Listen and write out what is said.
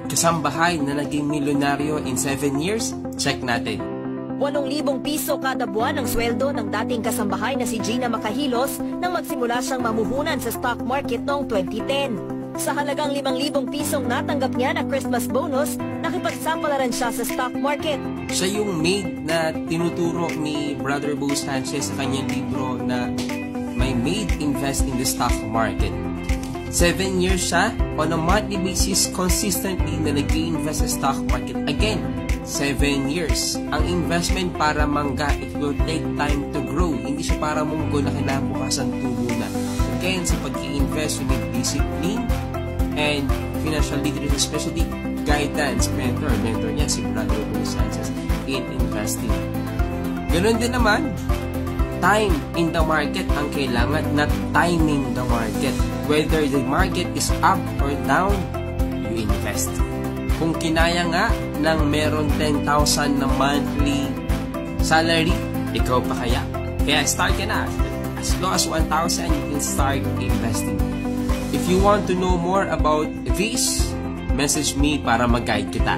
kasambahay na naging milyonaryo in 7 years? Check natin. 8,000 piso kada buwan ang sweldo ng dating kasambahay na si Gina Macahilos nang magsimula siyang mamuhunan sa stock market noong 2010. Sa halagang 5,000 pisong natanggap niya na Christmas bonus, nakipagsapalaran siya sa stock market. Siya yung maid na tinuturo ni Brother Bo Sanchez sa kanyang libro na My Maid Invest in the Stock Market. 7 years siya, on a monthly basis, consistently na nag-i-invest sa stock market. Again, 7 years. Ang investment para mangga, it will take time to grow. Hindi siya para munggo na kinabukasan tubo na. Again, sa pag-i-invest, you need discipline and financial literacy, especially guidance, mentor niya si Brother Bo Sanchez in investing. Ganun din naman, time in the market ang kailangan, not timing the market. Whether the market is up or down, you invest. Kung kinaya nga ng meron 10,000 na monthly salary, ikaw pa kaya? Kaya start ka na. As low as 1,000, you can start investing. If you want to know more about this, message me para mag-guide kita.